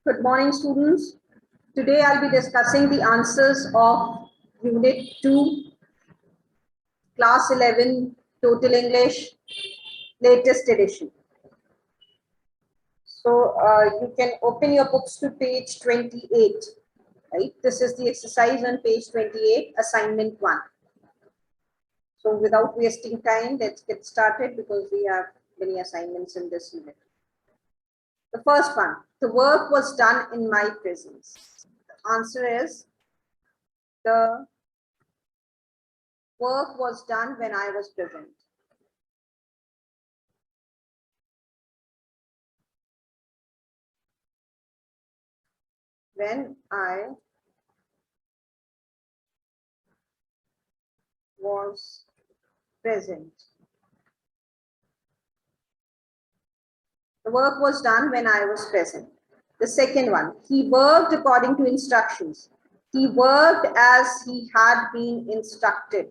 Good morning, students. Today I'll be discussing the answers of Unit 2, Class 11, Total English, latest edition. So you can open your books to page 28, right? This is the exercise on page 28, assignment 1. So without wasting time, let's get started because we have many assignments in this unit. The first one, the work was done in my presence. The answer is the work was done when I was present. When I was present. The work was done when I was present. The second one, he worked according to instructions. He worked as he had been instructed.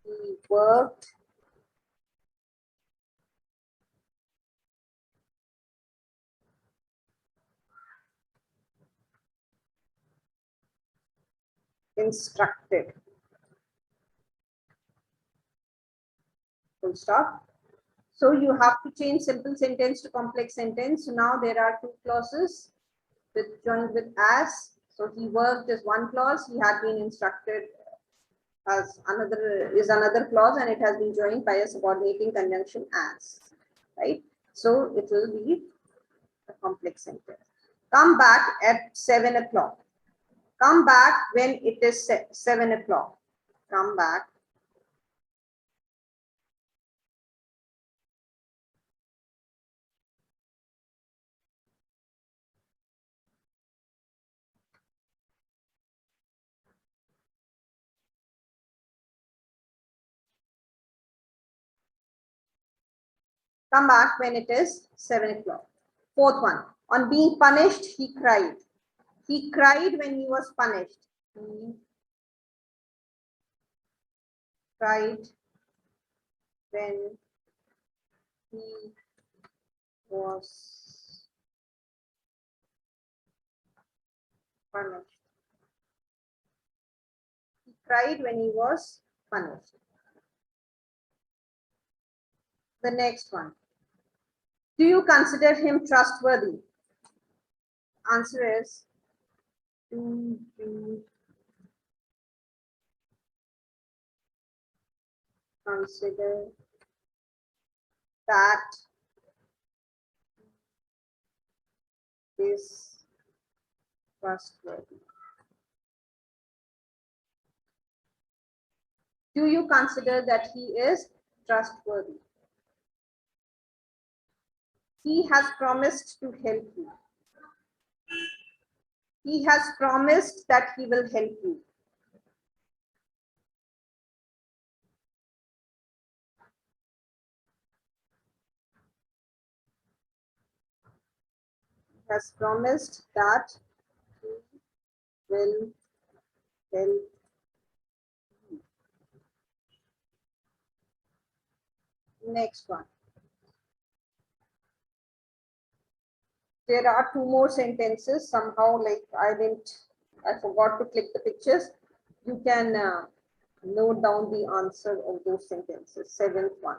He worked instructed. Full stop. So you have to change simple sentence to complex sentence. So now there are two clauses with joined with as. So he worked is one clause. He had been instructed as another clause, and it has been joined by a subordinating conjunction as. Right. So it will be a complex sentence. Come back at 7 o'clock. Come back when it is 7 o'clock. Come back. Come back when it is 7 o'clock. Fourth one. On being punished, he cried. He cried when he was punished. He cried when he was punished. He cried when he was punished. The next one. Do you consider him trustworthy? Answer is, do you consider that is trustworthy? Do you consider that he is trustworthy? He has promised to help you. He has promised that he will help you. He has promised that he will help you. Next one. There are two more sentences. Somehow, like I forgot to click the pictures. You can note down the answer of those sentences. Seventh one.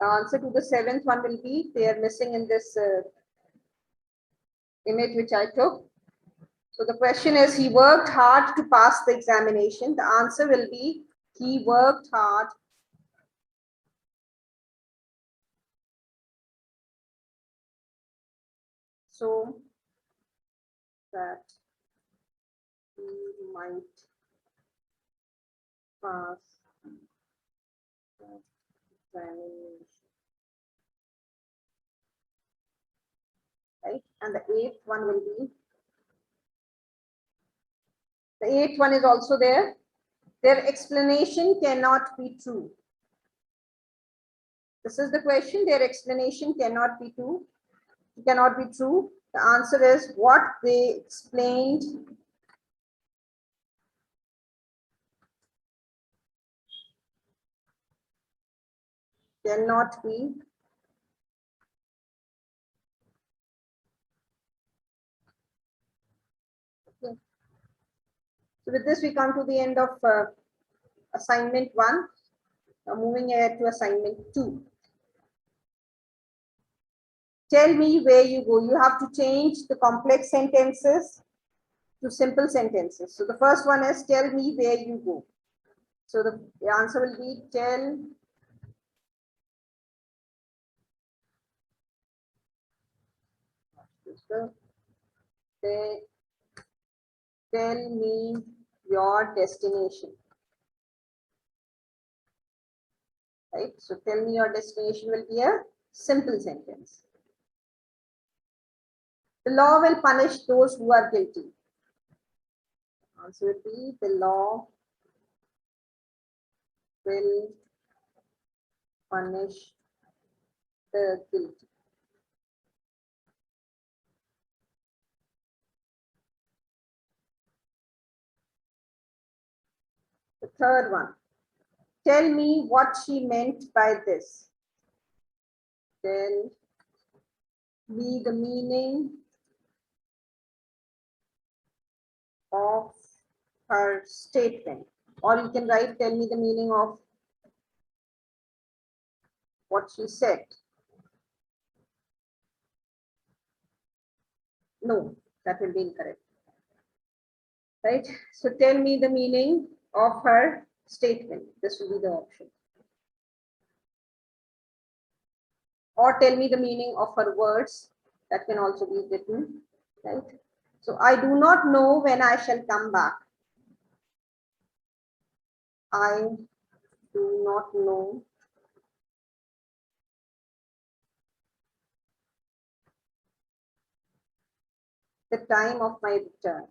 The answer to the seventh one will be, they are missing in this image which I took. So the question is, he worked hard to pass the examination. The answer will be, he worked hard so that he might pass the examination. Right? And the eighth one will be, the eighth one is also there. Their explanation cannot be true. This is the question. Their explanation cannot be true. Cannot be true. The answer is, what they explained cannot be So with this, we come to the end of assignment 1. Now moving ahead to assignment 2. Tell me where you go. You have to change the complex sentences to simple sentences. So the first one is tell me where you go. So the answer will be tell me your destination. Right? So tell me your destination will be a simple sentence. The law will punish those who are guilty. Answer will be the law will punish the guilty. The third one. Tell me what she meant by this. Tell me the meaning of her statement. Or you can write, tell me the meaning of what she said. No, that will be incorrect. Right? So tell me the meaning of her statement. This will be the option. Or tell me the meaning of her words. That can also be written. Right? So I do not know when I shall come back. I do not know the time of my return.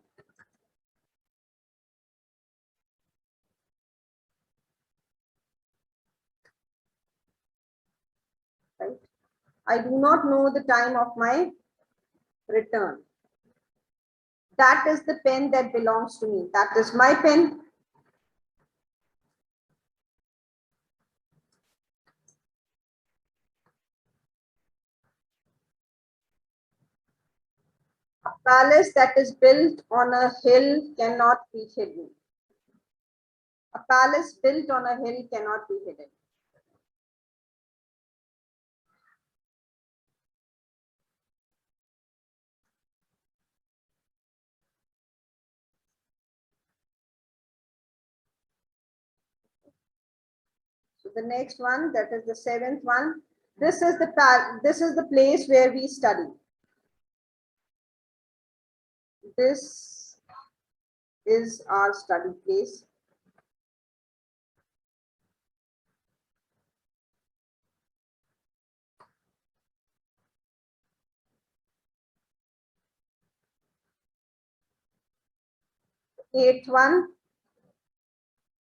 Right? I do not know the time of my return. That is the pen that belongs to me. That is my pen. A palace that is built on a hill cannot be hidden. A palace built on a hill cannot be hidden. So the next one, that is the seventh one. This is the place where we study. This is our study place. Eighth one.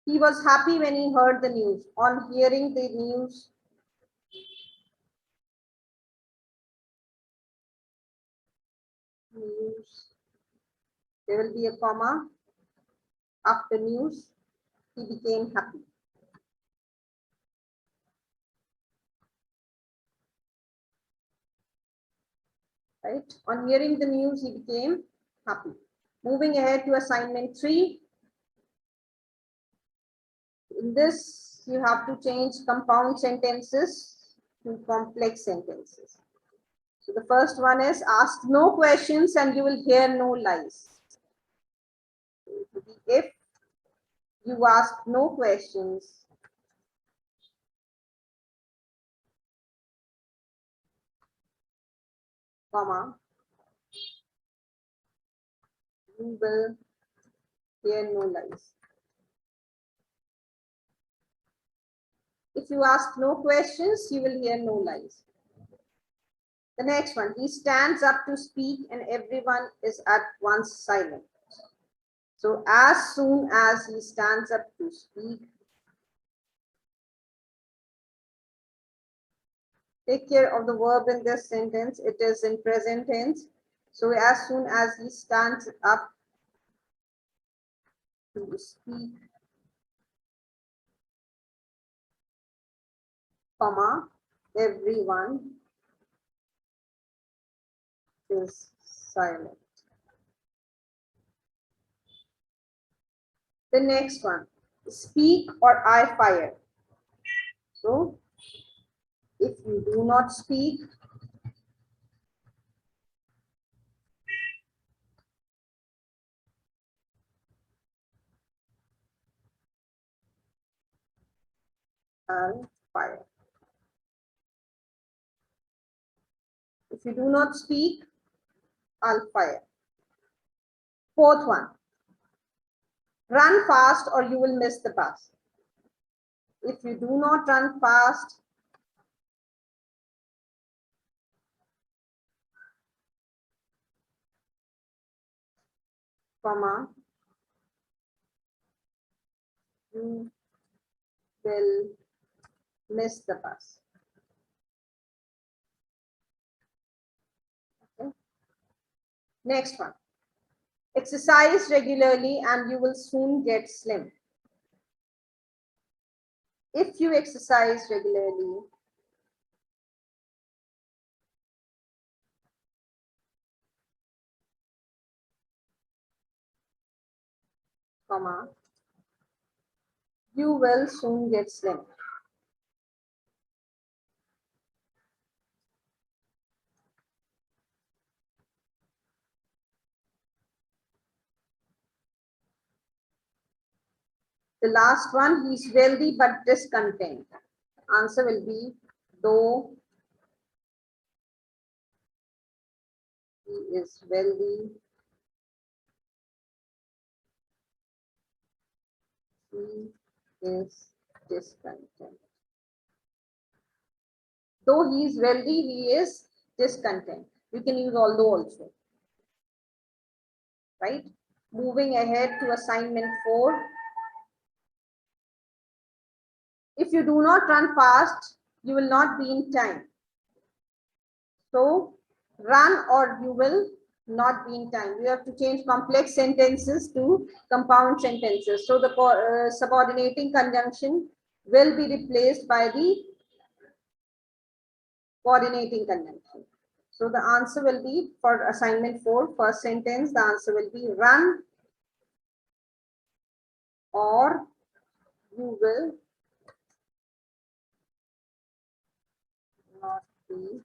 He was happy when he heard the news. On hearing the news, there will be a comma. After news, he became happy. Right? On hearing the news, he became happy. Moving ahead to assignment 3. In this, you have to change compound sentences to complex sentences. So the first one is ask no questions and you will hear no lies. If you ask no questions, comma, you will hear no lies. If you ask no questions, you will hear no lies. The next one, he stands up to speak and everyone is at once silent. So as soon as he stands up to speak, take care of the verb in this sentence. It is in present tense. So as soon as he stands up to speak, comma, everyone is silent. The next one, speak or I fire. So if you do not speak, I'll fire. If you do not speak, I'll fire. Fourth one, run fast or you will miss the bus. If you do not run fast, comma, you will miss the bus. Okay. Next one, exercise regularly and you will soon get slim. If you exercise regularly, comma, you will soon get slim. The last one, he's wealthy but discontent. Answer will be, though he is wealthy, he is discontent. Though he is wealthy, he is discontent. We can use although also. Right? Moving ahead to assignment 4. If you do not run fast, you will not be in time. So run or you will not be in time. You have to change complex sentences to compound sentences. So the subordinating conjunction will be replaced by the coordinating conjunction. So the answer will be, for assignment 4, first sentence, the answer will be run or you will not be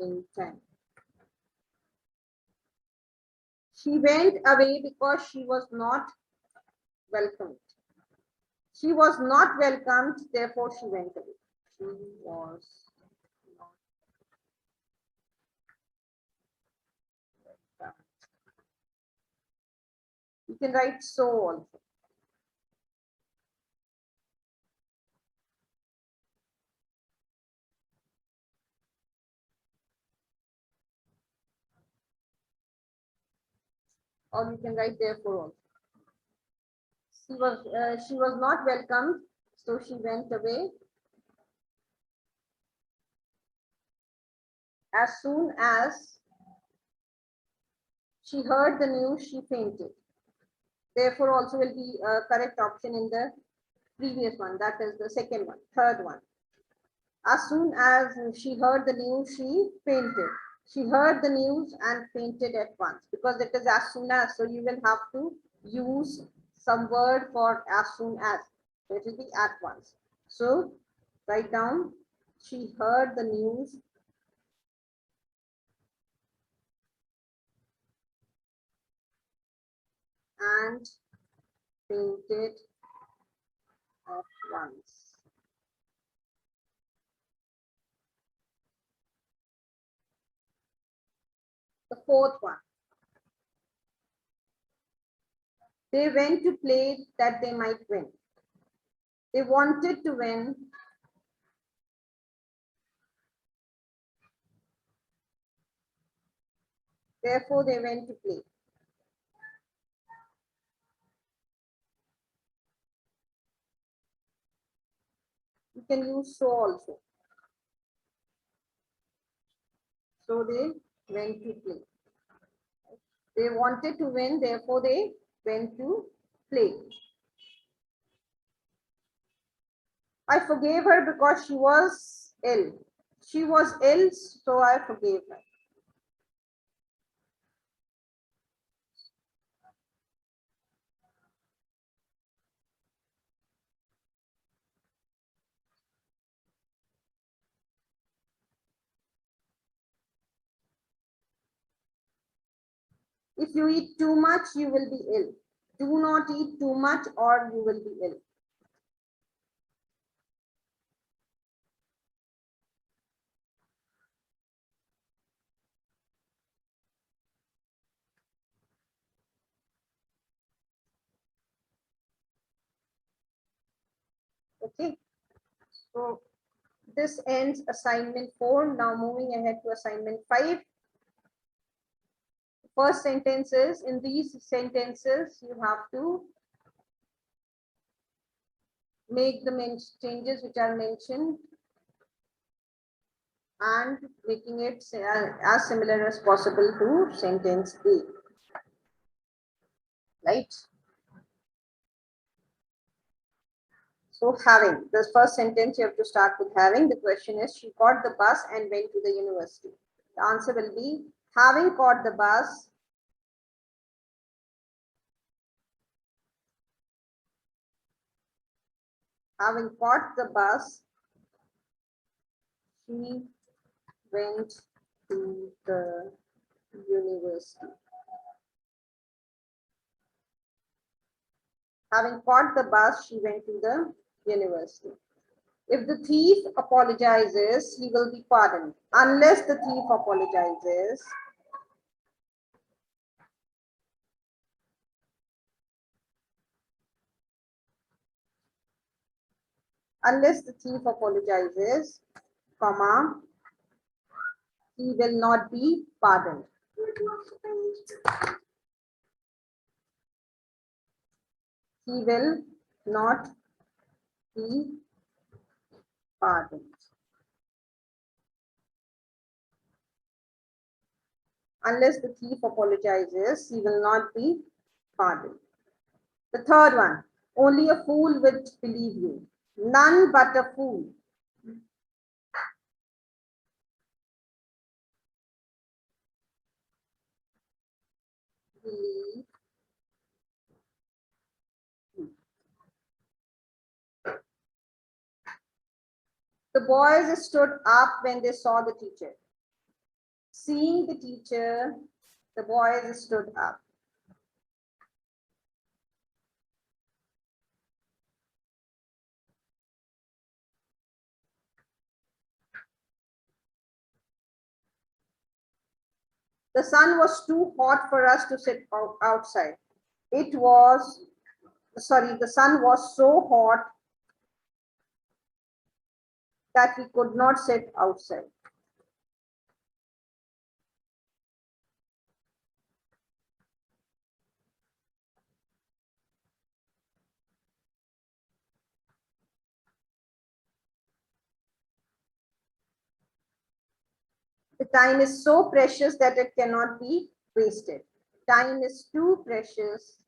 in time. She went away because she was not welcomed. She was not welcomed, therefore she went away. She was not welcomed. You can write so also. Or you can write therefore also. She was not welcomed, so she went away. As soon as she heard the news, she fainted. Therefore also will be a correct option in the previous one. That is the second one, third one. As soon as she heard the news, she fainted. She heard the news and fainted at once, because it is as soon as. So you will have to use some word for as soon as. So it will be at once. So write down, she heard the news and fainted at once. The fourth one. They went to play that they might win. They wanted to win. Therefore, they went to play. You can use so also. So they went to play. They wanted to win, therefore they went to play. I forgave her because she was ill. She was ill, so I forgave her. If you eat too much, you will be ill. Do not eat too much or you will be ill. Okay. So this ends assignment 4. Now moving ahead to assignment 5. First sentences. In these sentences, you have to make the changes which are mentioned and making it as similar as possible to sentence A. Right? So having, the first sentence you have to start with having. The question is, she caught the bus and went to the university. The answer will be, having caught the bus, having caught the bus, she went to the university. Having caught the bus, she went to the university. If the thief apologizes, he will be pardoned. Unless the thief apologizes, comma, he will not be pardoned. He will not be pardoned. Unless the thief apologizes, he will not be pardoned. The third one, only a fool would believe you. None but a fool. Believe you. The boys stood up when they saw the teacher. Seeing the teacher, the boys stood up. The sun was too hot for us to sit outside. The sun was so hot that we could not sit outside. The time is so precious that it cannot be wasted. Time is too precious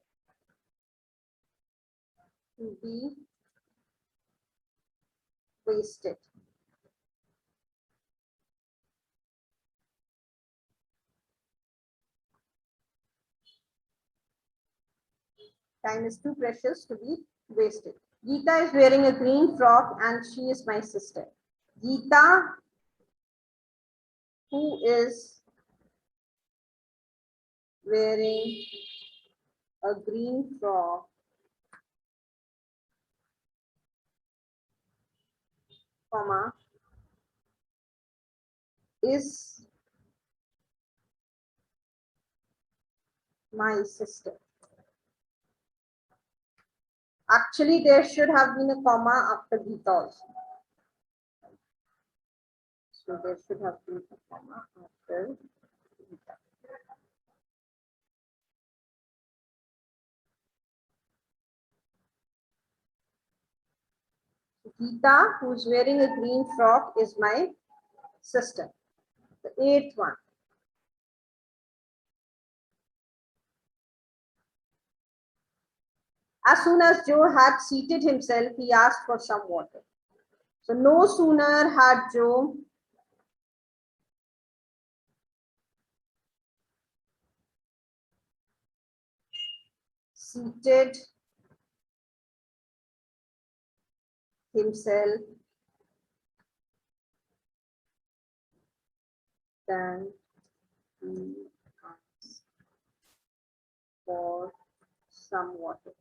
to be wasted. Time is too precious to be wasted. Geeta is wearing a green frock and she is my sister. Geeta, who is wearing a green frock, comma, is my sister. Actually, there should have been a comma after Geeta also. So there should have been a comma after Geeta. Geeta, who is wearing a green frock, is my sister. The eighth one. As soon as Joe had seated himself, he asked for some water. So no sooner had Joe seated himself than he asked for some water.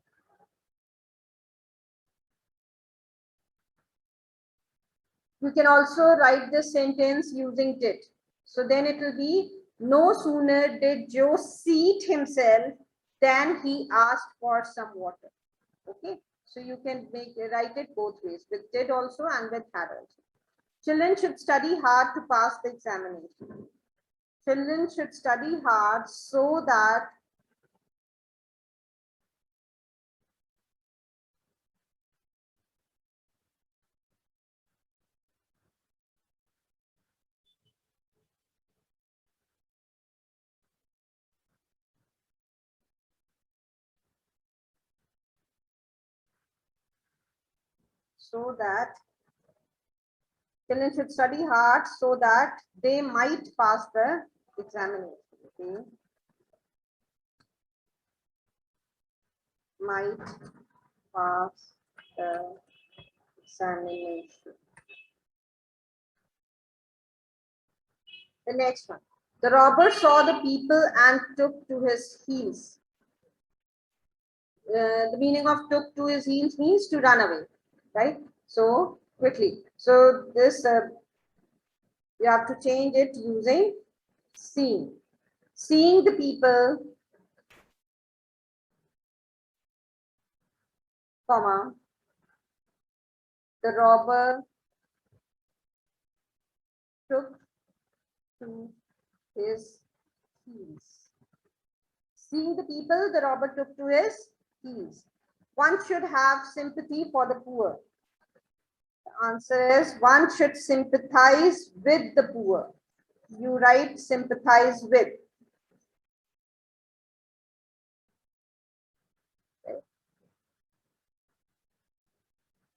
You can also write this sentence using did. So then it will be, no sooner did Joe seat himself than he asked for some water. Okay, so you can write it both ways, with did also and with had also. Children should study hard to pass the examination. Children should study hard so that children should study hard so that they might pass the examination. Okay? Might pass the examination. The next one. The robber saw the people and took to his heels. The meaning of took to his heels means to run away, right? So quickly. So this you have to change it using seeing. Seeing the people, comma, the robber took to his heels. Seeing the people, the robber took to his heels. One should have sympathy for the poor. The answer is one should sympathize with the poor. You write sympathize with.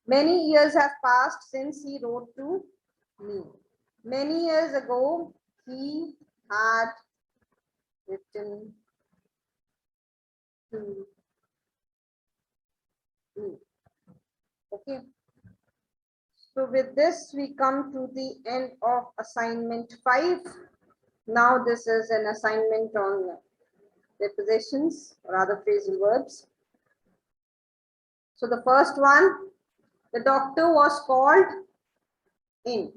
Many years have passed since he wrote to me. Many years ago, he had written to me. Okay. So with this, we come to the end of assignment 5. Now this is an assignment on prepositions or other phrasal verbs. So the first one, the doctor was called in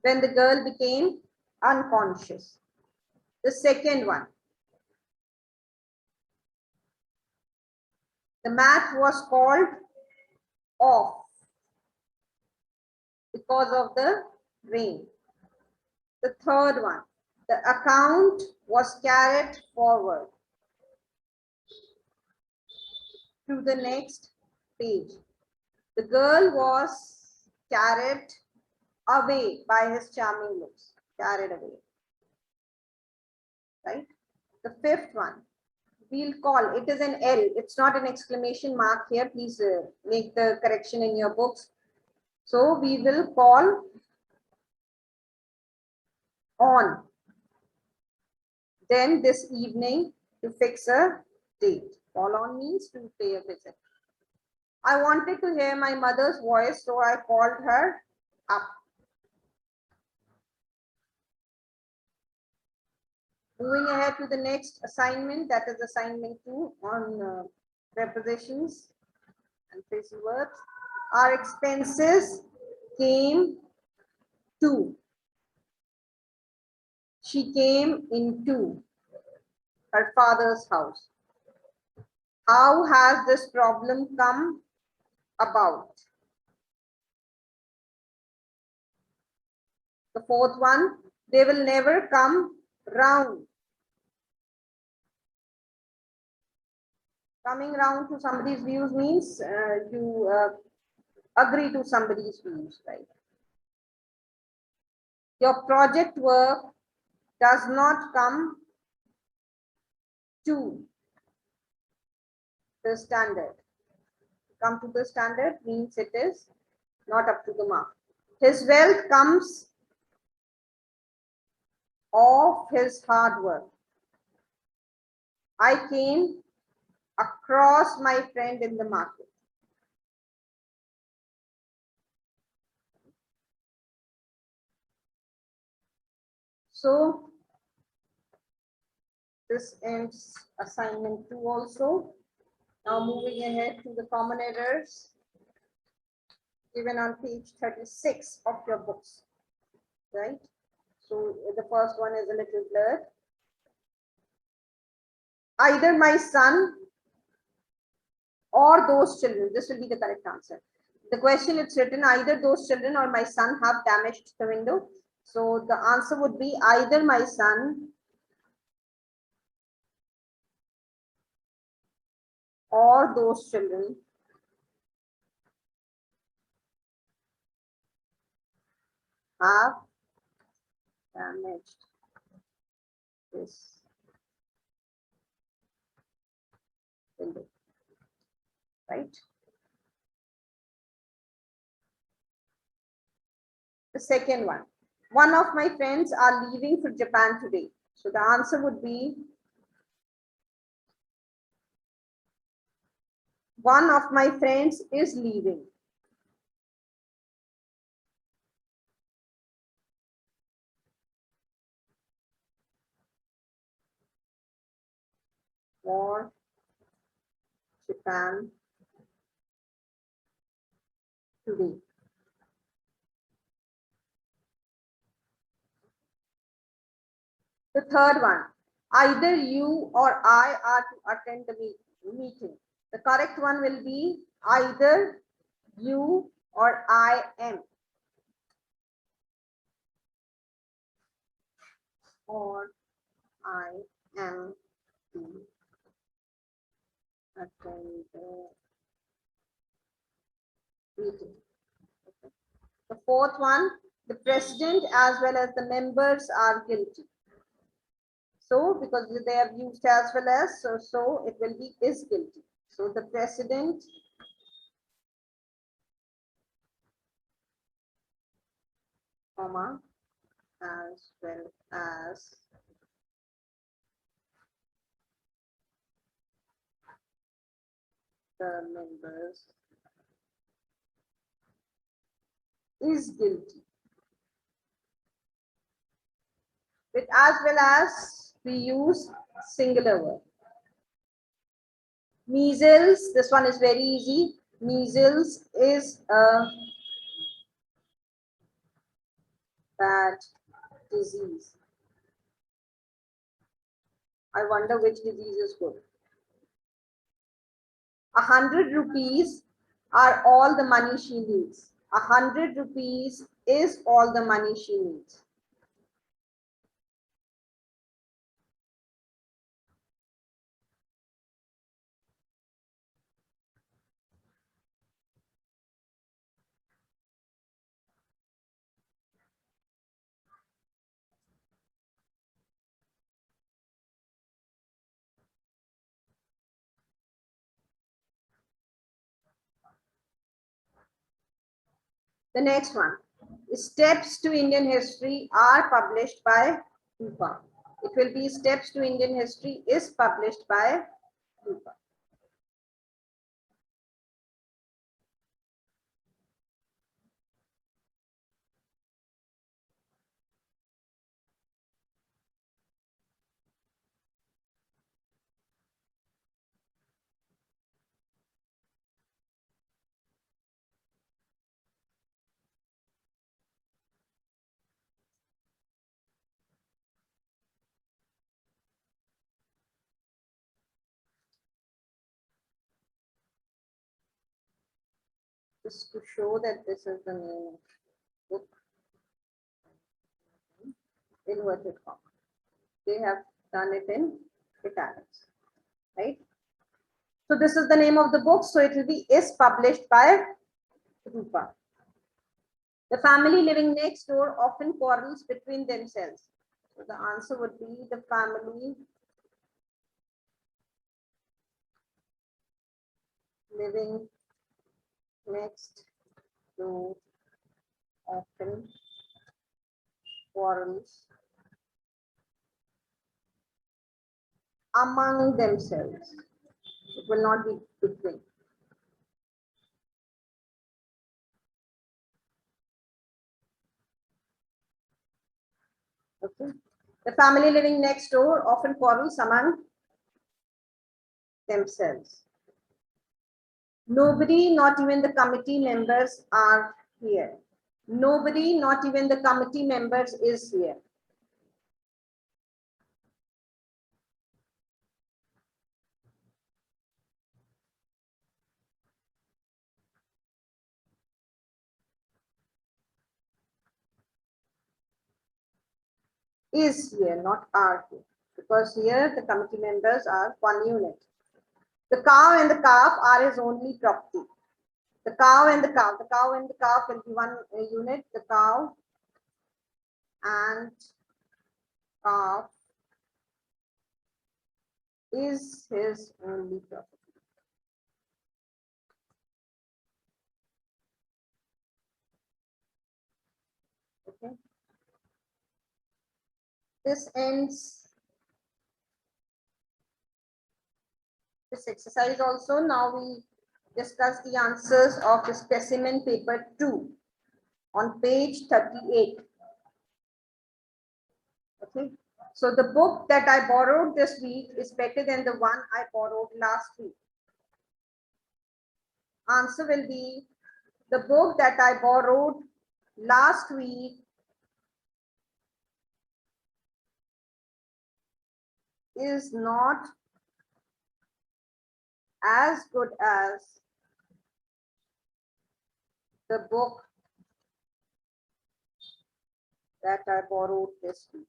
when the girl became unconscious. The second one, the mat was called off because of the rain. The third one, the account was carried forward to the next page. The girl was carried away by his charming looks. Carried away. Right? The fifth one, we'll call, it is an L. It's not an exclamation mark here. Please make the correction in your books. So we will call on. Then this evening to fix a date. Call on means to pay a visit. I wanted to hear my mother's voice, so I called her up. Moving ahead to the next assignment, that is assignment 2 on prepositions and phrasal verbs. Our expenses came to. She came into her father's house. How has this problem come about? The fourth one, they will never come round. Coming round to somebody's views means you agree to somebody's views, right? Your project work does not come to the standard. Come to the standard means it is not up to the mark. His wealth comes of his hard work. I came across my friend in the market. So This ends assignment 2 also. Now moving ahead to the common errors given on page 36 of your books, right? So the first one is a little blurred. Either my son or those children, this will be the correct answer. The question, it's written either those children or my son have damaged the window. So the answer would be either my son or those children have damaged this window, right? The second one of my friends are leaving for Japan today. So the answer would be one of my friends is leaving. For Japan today. The third one, either you or I are to attend the meeting. The correct one will be either you or I am. Or I am to attend the meeting. Okay. The fourth one, the president as well as the members are guilty. So because they have used as well as, so it will be is guilty. So the president comma as well as the members is guilty. With as well as we use singular verb. Measles, this one is very easy. Measles is a bad disease. I wonder which disease is good. 100 rupees are all the money she needs. 100 rupees is all the money she needs. The next one, Steps to Indian History are published by Rupa. It will be Steps to Indian History is published by Rupa. Just to show that this is the name of the book, inverted comma. They have done it in italics, right? So this is the name of the book. So it will be is published by Rupa. The family living next door often quarrels between themselves. So the answer would be the family living next door often quarrels among themselves. It will not be between. Okay. The family living next door often quarrels among themselves. Nobody, not even the committee members, are here. Nobody, not even the committee members, is here. Is here, not are here. Because here the committee members are one unit. The cow and the calf are his only property. The cow and the calf. The cow and the calf will be one unit. The cow and calf is his only property. Okay. This ends this exercise also. Now we discuss the answers of the specimen paper 2 on page 38. Okay. So the book that I borrowed this week is better than the one I borrowed last week. Answer will be the book that I borrowed last week is not as good as the book that I borrowed this week.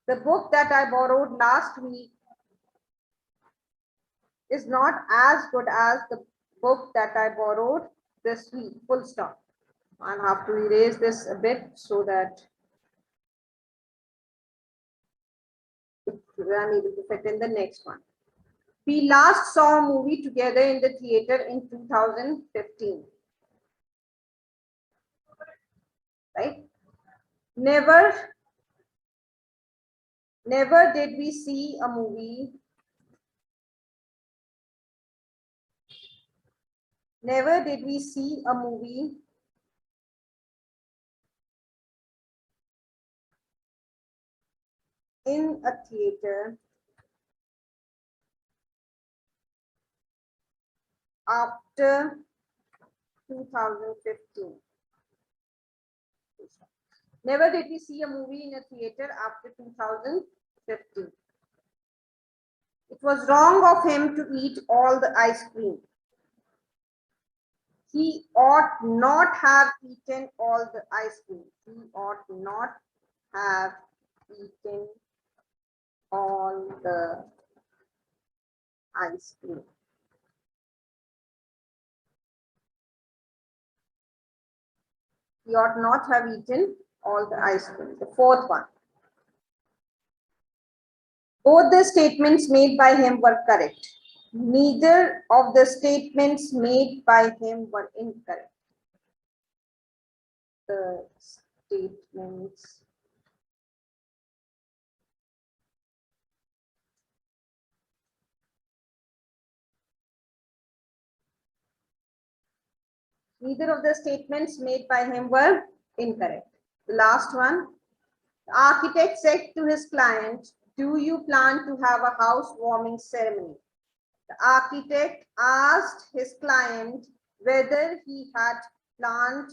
The book that I borrowed last week is not as good as the book that I borrowed this week. Full stop. I'll have to erase this a bit so that I'm able to fit in the next one. We last saw a movie together in the theater in 2015. Right? Never did we see a movie. Never did we see a movie in a theater after 2015. Never did we see a movie in a theater after 2015. It was wrong of him to eat all the ice cream. He ought not have eaten all the ice cream. He ought not have eaten all the ice cream. He ought not have eaten all the ice cream. The fourth one. Both the statements made by him were correct. Neither of the statements made by him were incorrect. The statements neither of the statements made by him were incorrect. The last one. The architect said to his client, "Do you plan to have a housewarming ceremony?" The architect asked his client whether he had planned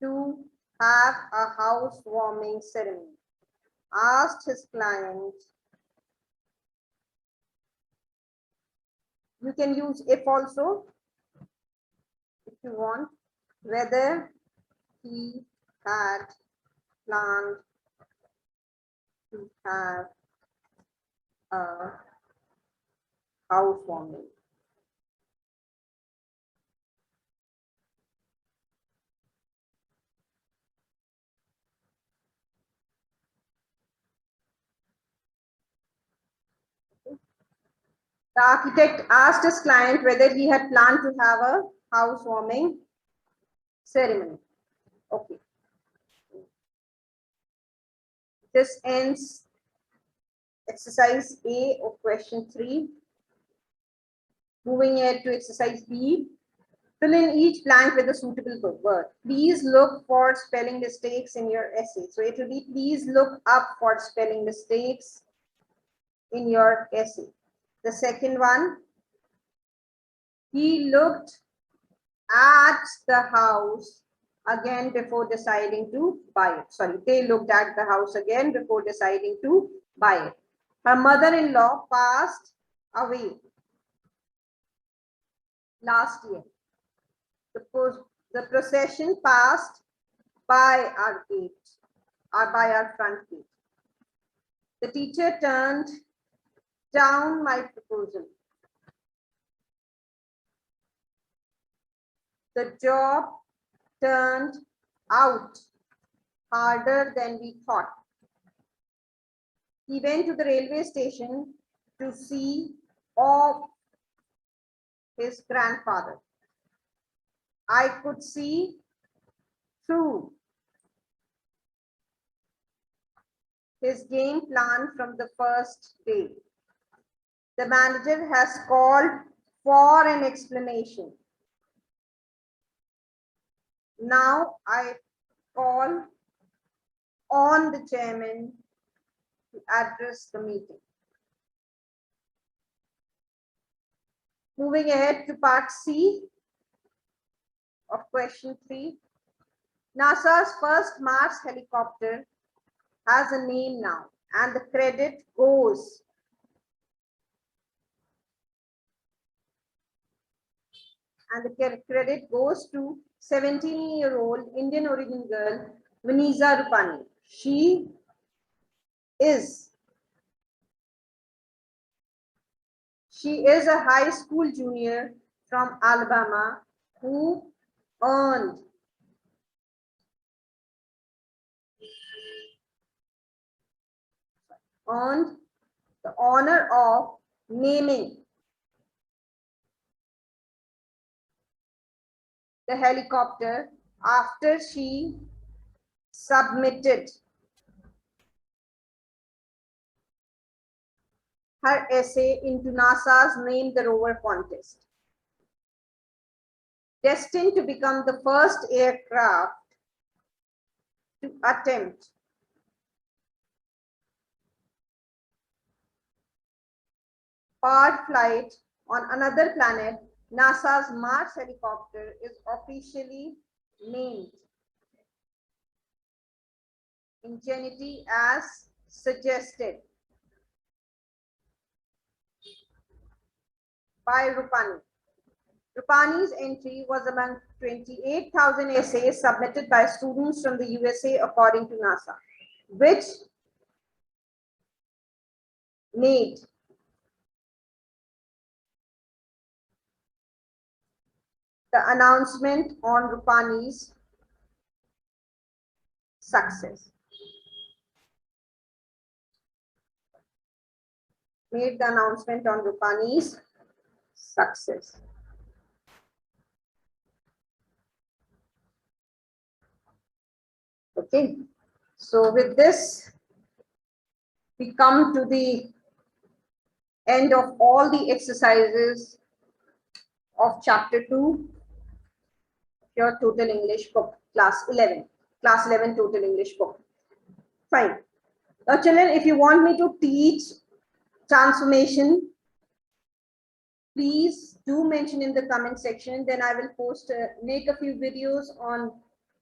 to have a housewarming ceremony. Asked his client. You can use if also if you want, whether he had planned to have a housewarming. The architect asked his client whether he had planned to have a housewarming ceremony. Okay. This ends exercise A of question 3. Moving ahead to exercise B. Fill in each blank with a suitable word. Please look for spelling mistakes in your essay. So it will be, please look up for spelling mistakes in your essay. The second one, he looked at the house again before deciding to buy it. Sorry, they looked at the house again before deciding to buy it. Her mother-in-law passed away last year. The procession passed by our gate, or by our front gate. The teacher turned down my proposal. The job turned out harder than we thought. He went to the railway station to see off his grandfather. I could see through his game plan from the first day. The manager has called for an explanation. Now I call on the chairman to address the meeting. Moving ahead to part C of question 3. NASA's first Mars helicopter has a name now, and the credit goes to 17-year-old Indian origin girl Vanessa Rupani. She is a high school junior from Alabama who earned the honor of naming the helicopter after she submitted her essay into NASA's Name the Rover contest. Destined to become the first aircraft to attempt powered flight on another planet, NASA's Mars helicopter is officially named Ingenuity as suggested by Rupani. Rupani's entry was among 28,000 essays submitted by students from the USA according to NASA, which made the announcement on Rupani's success. Made the announcement on Rupani's success. Okay, so with this, we come to the end of all the exercises of chapter 2, your total English book, class 11 total English book. Fine. Now children, if you want me to teach transformation, please do mention in the comment section, then I will make a few videos on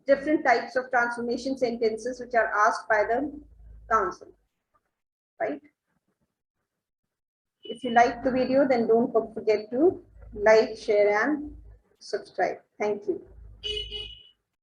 different types of transformation sentences which are asked by the council, right? If you like the video, then don't forget to like, share and subscribe. Thank you.